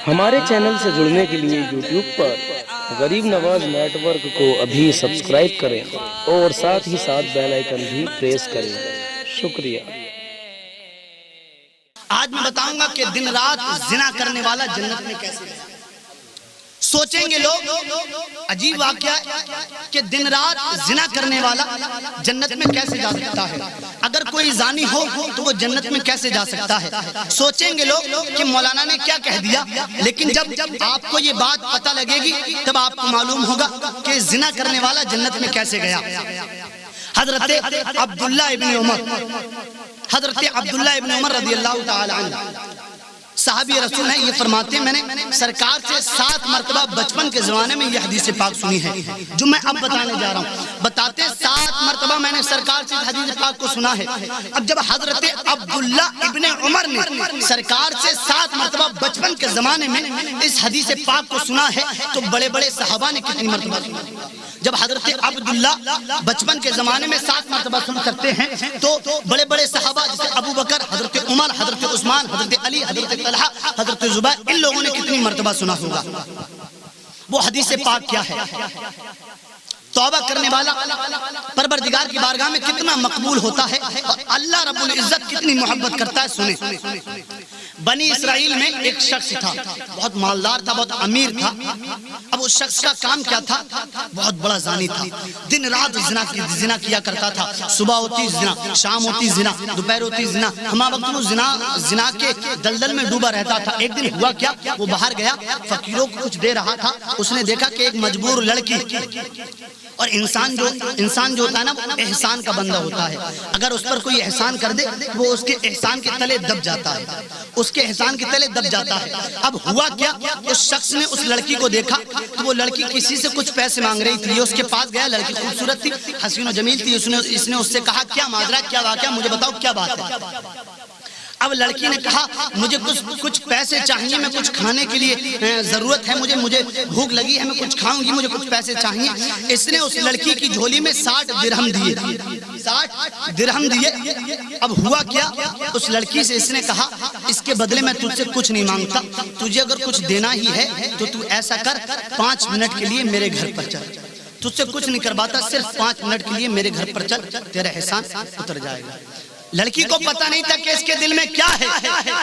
ہمارے چینل سے جڑنے کے لیے یوٹیوب پر غریب نواز نیٹ ورک کو ابھی سبسکرائب کریں اور ساتھ ہی ساتھ بیل آئیکن بھی پریس کریں۔ شکریہ۔ آج میں بتاؤں گا کہ دن رات زنا کرنے والا جنت میں کیسے ہے۔ سوچیں گے لوگ عجیب واقعہ کہ دن رات زنا کرنے والا جنت میں کیسے جا سکتا ہے، اگر کوئی زانی ہو تو وہ جنت میں کیسے جا سکتا ہے۔ سوچیں گے لوگ کہ مولانا نے کیا کہہ دیا، لیکن جب آپ کو یہ بات پتہ لگے گی تب آپ کو معلوم ہوگا کہ زنا کرنے والا جنت میں کیسے گیا۔ حضرت عبداللہ ابن عمر رضی اللہ تعالی عنہ صحابی رسول ہیں، یہ فرماتے ہیں میں نے سرکار سے 7 مرتبہ بچپن کے زمانے میں یہ حدیث پاک سنی ہے جو میں اب بتانے جا رہا ہوں۔ بتاتے 7 مرتبہ میں نے سرکار سے حدیث پاک کو سنا ہے۔ اب جب حضرت عبداللہ ابن عمر نے سرکار سے 7 مرتبہ بچپن کے زمانے میں اس حدیث پاک کو سنا ہے تو بڑے بڑے صحابہ نے کتنی مرتبہ سنا؟ جب حضرت عبداللہ بچپن کے زمانے میں 7 مرتبہ سن سکتے ہیں تو بڑے بڑے صحابہ جیسے ابو بکر، حضرت عمر، حضرت عثمان، حضرت علی، حضرت طلحہ، حضرت زبیر، ان لوگوں نے کتنی مرتبہ سنا ہوگا؟ وہ حدیث پاک کیا ہے؟ توبہ کرنے والا پروردگار کی بارگاہ میں کتنا مقبول ہوتا ہے اور اللہ رب العزت کتنی محبت کرتا ہے۔ سنیں، بنی اسرائیل میں ایک شخص تھا، بہت مالدار تھا، بہت امیر تھا۔ اب اس شخص کا کام کیا تھا؟ بہت بڑا زانی تھا، دن رات زنا کیا کرتا تھا۔ صبح ہوتی زنا، شام ہوتی زنا، دوپہر ہوتی زنا، ہما وقت وہ زنا کے دلدل میں ڈوبا رہتا تھا۔ ایک دن ہوا کیا، وہ باہر گیا، فقیروں کو کچھ دے رہا تھا، اس نے دیکھا کہ ایک مجبور لڑکی، اور انسان جو ہوتا ہے نا وہ احسان کا بندہ ہوتا ہے، اگر اس پر کوئی احسان کر دے وہ اس کے احسان کے تلے دب جاتا ہے، اس کے احسان کے تلے دب جاتا ہے۔ اب ہوا کیا، اس شخص نے اس لڑکی کو دیکھا تو وہ لڑکی کسی سے کچھ پیسے مانگ رہی تھی، اس کے پاس گیا، لڑکی خوبصورت تھی، حسین و جمیل تھی، اس نے اس سے کہا کیا ماجرا، کیا واقعہ، مجھے بتاؤ کیا بات ہے۔ اب لڑکی نے کہا مجھے کچھ پیسے چاہیے، میں کچھ کھانے کے لیے ضرورت ہے، مجھے بھوک لگی ہے، میں کچھ کھاؤں گی، مجھے کچھ پیسے چاہیے۔ اس نے اس لڑکی کی جھولی میں 60 درہم دیے، 60 درہم دیے۔ اب ہوا کیا، اس لڑکی سے اس نے کہا اس کے بدلے میں تجھ سے کچھ نہیں مانگتا، تجھے اگر کچھ دینا ہی ہے تو تو ایسا کر 5 منٹ کے لیے میرے گھر پر چل، تجھ سے کچھ نہیں کرواتا، صرف 5 منٹ کے لیے میرے گھر پر چل، تیرا احسان اتر جائے گا۔ لڑکی کو پتہ نہیں تھا کہ اس کے دل میں کیا ہے،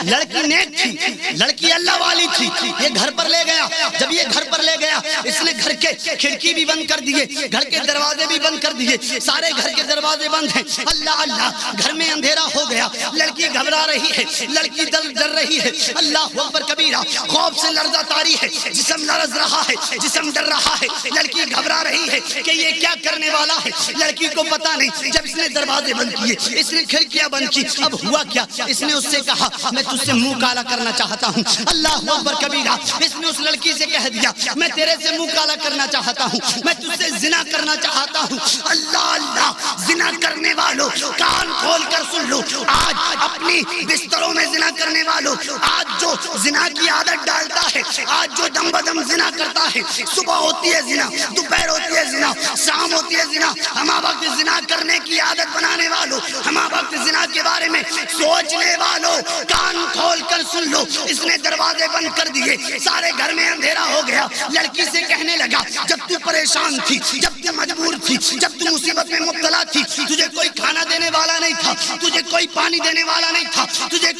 لڑکی نیک تھی، لڑکی اللہ والی تھی۔ یہ گھر پر لے گیا، جب یہ گھر پر لے گیا اس نے گھر کے کھڑکی بھی بند کر دیے، گھر کے دروازے بھی بند کر دیے، سارے گھر کے دروازے بند ہیں۔ اللہ اللہ، گھر میں اندھیرا ہو گیا، لڑکی گھبرا رہی ہے، لڑکی ڈر رہی ہے، اللہ اکبر کبیرہ، خوف سے لرزہ طاری ہے، جسم لرز رہا ہے، جسم ڈر رہا ہے، لڑکی گھبرا رہی ہے کہ یہ کیا کرنے والا ہے، لڑکی کو پتہ نہیں۔ جب اس نے دروازے بند کیے، اس نے کھڑکی بند کی، اب ہوا کیا، اس نے اس سے کہا میں تجھ سے منہ کالا کرنا چاہتا ہوں۔ اللہ اکبر کبیرہ، اس نے اس لڑکی سے کہہ دیا میں تیرے سے منہ کالا کرنا چاہتا ہوں، میں تجھ سے زنا کرنا چاہتا ہوں۔ اللہ اللہ، زنا کرنے والوں کان کھول کر سن لو، آج اپنی بستروں میں زنا کرنے والوں، آج جو زنا کی عادت ڈالتا ہے، آج جو دم بدم زنا کرتا ہے، صبح ہوتی ہے زنا، دوپہر ہوتی ہے زنا، شام ہوتی ہے زنا، ہما وقت زنا کرنے کی عادت بنانے والوں، ہما وقت زنا کے بارے میں سوچنے والوں کان کھول کر سن لو۔ اس نے دروازے بند کر دیے، سارے گھر میں اندھیرا ہو گیا۔ لڑکی سے کہنے لگا جب تو پریشان تھی، جب تو مجبور تھی، جب تو مصیبت میں مبتلا تھی، تجھے کوئی کھانا دینے والا نہیں تھا، تجھے کوئی پانی دینے والا نہیں تھا، تجھے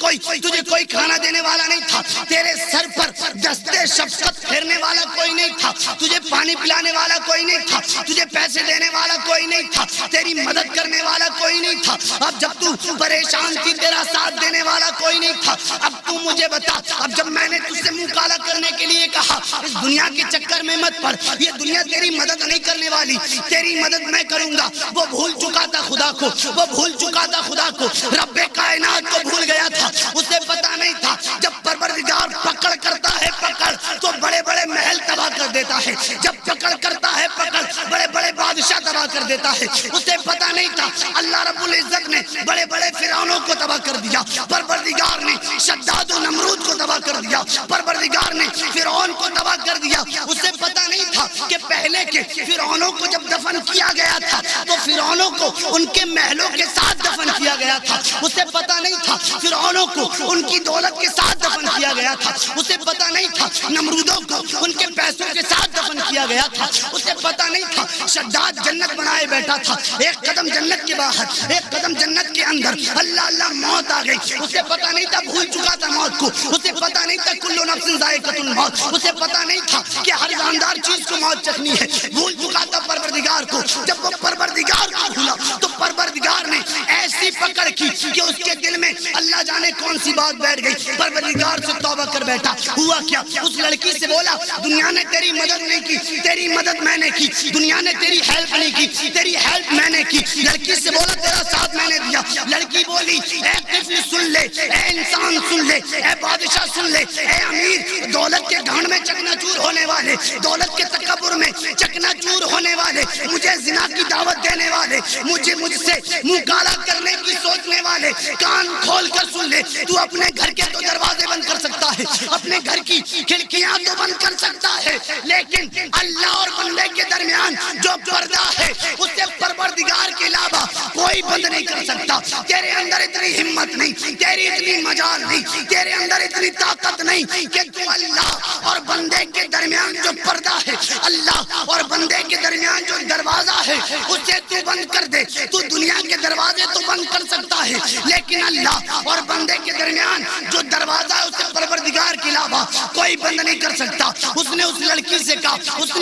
کوئی کھانا دینے والا نہیں تھا، تیرے سر پر دستے شفقت پھیرنے والا کوئی نہیں تھا، تجھے پانی پلانے والا کوئی نہیں تھا، تجھے پیسے دینے والا کوئی نہیں تھا، تیری مدد کرنے والا کوئی نہیں تھا۔ اب جب تو پریشان تھی تیرا ساتھ دینے والا کوئی نہیں تھا، اب تو مجھے بتا، اب جب میں نے تجھ سے منہ کالا کرنے کے لیے کہا اس دنیا کے چکر میں مت پڑ، یہ دنیا تیری مدد نہیں کرنے والی، تیری مدد میں کروں گا۔ وہ بھول چکا تھا خدا کو، وہ بھول چکا تھا خدا کو، رب کائنات کو بھول گیا تھا، اسے پتا نہیں تھا جب پروردگار پکڑ کرتا ہے پکڑ تو بڑے بڑے محل تباہ کر دیتا ہے، جب پکڑ کرتا ہے پکڑ بڑے بڑے بادشاہ تباہ کر دیتا ہے۔ اسے پتا نہیں تھا اللہ رب العزت نے بڑے بڑے فرعونوں کو تباہ کر دیا، پروردگار نے شداد و نمرود کو تباہ کر دیا۔ دیا، پروردگار نے فرعون کو تباہ کر دیا۔ اسے پتہ نہیں تھا کہ پہلے کے فرعونوں کو جب دفن کیا گیا تھا تو فرعونوں کو ان کے محلوں کے ساتھ دفن کیا گیا تھا۔ اسے پتہ نہیں تھا فرعونوں کو ان کی دولت کے ساتھ دفن کیا گیا تھا۔ اسے پتہ نہیں تھا نمرودوں کو ان کے پیسوں کے ساتھ دفن کیا گیا تھا۔ اسے پتہ نہیں تھا شداد جنت بنائے بیٹھا تھا، ایک قدم جنت کے باہر ایک قدم جنت کے اندر، اللہ اللہ موت آ گئی۔ اسے پتہ نہیں تھا، بھول چکا تھا موت کو۔ اسے پتہ نہیں تھا کل نفس ذائقۃ الموت۔ اسے پتہ نہیں تھا کہ ہر جاندار چیز کو موت چکھنی ہے۔ بھول چکا تھا پروردگار کو۔ جب وہ پروردگار کو بھولا تو پروردگار نے ایسی پکڑ کی کہ اس کے دل میں اللہ جانے کون سی بات بیٹھ گئی۔ پروردگار سے توبہ کر بیٹھا۔ ہوا کیا؟ اس لڑکی سے بولا دنیا نے تیری مدد نہیں کی، تیری مدد میں نے کی۔ دنیا نے تیری ہیلپ نہیں کی، تیری ہیلپ میں نے کی۔ لڑکی سے بولا تیرا ساتھ میں نے دیا۔ لڑکی بولی اے طفل سن لے، اے انسان سن لے، اے بادشاہ سن لے، اے امیر، دولت کے گھاڑ میں چکنا چور ہونے والے، دولت کے تکبر میں چکنا چور ہونے والے، مجھے زنا کی دعوت دینے والے، مجھ سے منہ کالا کرنے کی سوچنے والے، کان کھول کر سن لے۔ تو اپنے گھر کے تو دروازے بند کر سکتا ہے، اپنے گھر کی کھڑکیاں تو بند کر سکتا ہے، لیکن اللہ اور بندے کے درمیان جو پردہ ہے اسے پروردگار کے علاوہ کوئی بند نہیں کر سکتا۔ تیرے اندر اتنی ہمت نہیں، تیری اتنی مجال نہیں، تیرے اندر اتنی طاقت نہیں کہ تو اللہ اور بندے کے درمیان جو پردہ ہے، اللہ اور بندے کے درمیان جو دروازہ ہے اسے تو بند کر دے۔ تو دنیا کے دروازے تو بند کر سکتا ہے، لیکن اللہ اور بندے کے درمیان جو دروازہ ہے اسے پروردگار کے علاوہ کوئی بند نہیں کر سکتا۔ اس نے اس لڑکی سے کہا،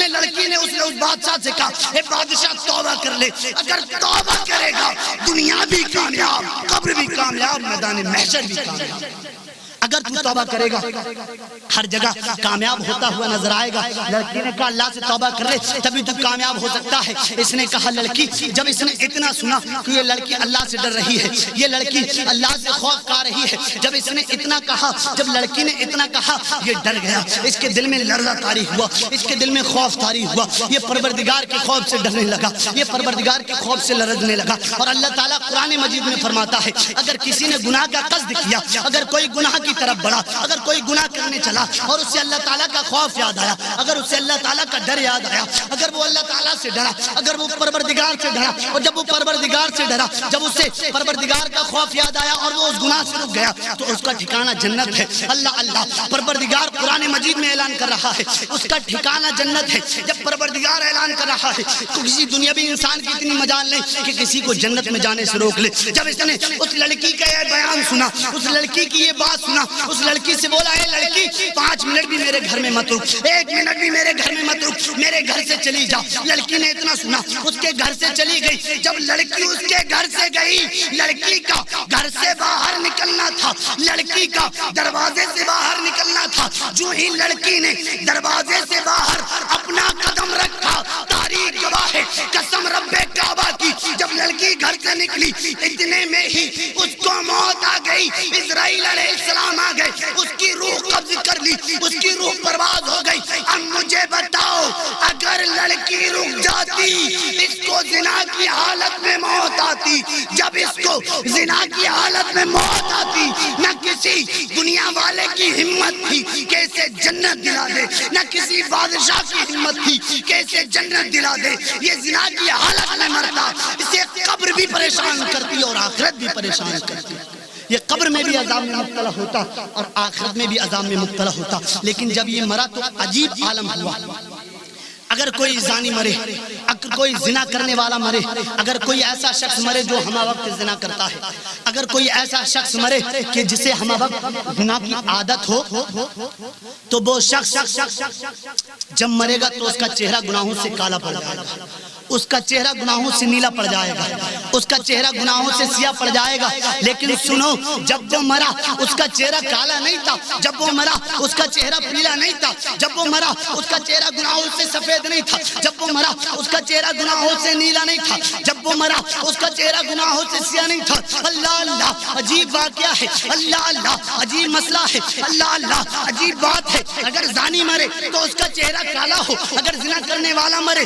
لڑکی نے اس بادشاہ سے کہا اے بادشاہ توبہ کر لے۔ اگر توبہ کرے گا دنیا بھی کامیاب، قبر بھی کامیاب، میدان محشر بھی کامیاب۔ اگر تو توبہ کرے گا ہر جگہ کامیاب ہوتا ہوا نظر آئے گا۔ لڑکی نے کہا اللہ سے توبہ کر لے تبھی تو کامیاب ہو سکتا ہے۔ اس نے کہا لڑکی، جب اس نے اتنا سنا کہ یہ لڑکی اللہ سے ڈر رہی ہے، یہ لڑکی اللہ سے خوف کھا رہی ہے، جب اس نے اتنا کہا، جب لڑکی نے اتنا کہا یہ ڈر گیا، اس کے دل میں لرزہ طاری ہوا، اس کے دل میں خوف طاری ہوا، یہ پروردگار کے خوف سے ڈرنے لگا، یہ پروردگار کے خوف سے لرزنے لگا۔ اور اللہ تعالیٰ قرآن مجید میں فرماتا ہے اگر کسی نے گناہ کا قصد کیا، اگر کوئی گناہ کی طرف بڑھا، اگر کوئی گناہ کرنے چلا اور اسے اللہ تعالیٰ کا خوف یاد آیا، اگر اسے اللہ تعالیٰ کا ڈر یاد آیا، اگر وہ اللہ تعالیٰ سے ڈرا، اگر وہ پروردگار سے ڈرا، اور جب وہ پروردگار سے ڈرا، جب اسے پروردگار کا خوف یاد آیا اور وہ اس گناہ سے رک گیا تو اس کا ٹھکانہ جنت ہے۔ اللہ اللہ، پروردگار قرآن مجید میں اعلان کر رہا ہے اس کا ٹھکانہ جنت ہے۔ جب پروردگار اعلان کر رہا ہے تو کسی دنیاوی انسان کی اتنی مجال نہیں کہ کسی کو جنت میں جانے سے روک لے۔ جب اس نے اس لڑکی کا یہ بیان سنا، اس لڑکی کی یہ بات سنا، اس لڑکی سے بولا اے لڑکی 5 منٹ بھی میرے گھر میں مت رک، 1 منٹ بھی میرے گھر میں مت رک، میرے گھر سے چلی جا۔ لڑکی نے اتنا سنا، اس کے گھر سے چلی گئی۔ جب لڑکی اس کے گھر سے گئی، لڑکی کا گھر سے باہر نکلنا تھا، لڑکی کا دروازے سے باہر نکلنا تھا، جو ہی لڑکی نے دروازے سے باہر اپنا قدم رکھا، تاریخ گواہ ہے قسم رب کعبہ کی، جب لڑکی گھر سے نکلی اتنے میں ہی اس کو موت آ گئی، اسرائیل علیہ السلام آ گئے، اس کی روح قبض کر لی، اس کی روح برباد ہو گئی۔ اب مجھے بتاؤ اگر لڑکی رک جاتی، اس کو زنا کی حالت میں موت آتی، جب اس کو زنا کی حالت میں موت آتی، نہ کسی دنیا والے کی ہمت تھی کہ اسے جنت دلا دے، نہ کسی بادشاہ کی ہمت تھی کہ اسے جنت دلا دے، یہ زنا کی حالت میں مرتا، اسے قبر بھی پریشان کرتی اور آخرت بھی پریشان کرتی۔ یہ قبر میں بھی عذاب میں مبتلا ہوتا اور آخرت میں بھی عذاب میں مبتلا ہوتا۔ لیکن جب یہ مرا تو عجیب عالم ہوا۔ اگر کوئی زانی مرے، اگر کوئی زنا کرنے والا مرے، اگر کوئی ایسا شخص مرے جو ہمہ وقت زنا کرتا ہے، اگر کوئی ایسا شخص مرے کہ جسے ہمہ وقت زنا کی عادت ہو، تو وہ شخص جب مرے گا تو اس کا چہرہ گناہوں سے کالا پڑ جائے گا، اس کا چہرہ گناہوں سے نیلا پڑ جائے گا، اس کا چہرہ گناہوں سے سیاہ پڑ جائے گا۔ لیکن سنو، جب وہ مرا اس کا چہرہ کالا نہیں تھا، جب وہ مرا اس کا چہرہ پیلا نہیں تھا، جب وہ مرا اس کا چہرہ گناہوں سے سفید نہیں تھا، جب وہ مرا اس کا چہرہ گناہوں سے نیلا نہیں تھا، جب وہ مرا اس کا چہرہ گناہوں سے سیاہ نہیں تھا۔ اللہ اللہ، عجیب واقعہ ہے، اللہ اللہ، عجیب مسئلہ ہے، اللہ اللہ، عجیب بات ہے۔ اگر زانی مرے تو اس کا چہرہ کالا ہو، اگر زنا کرنے والا مرے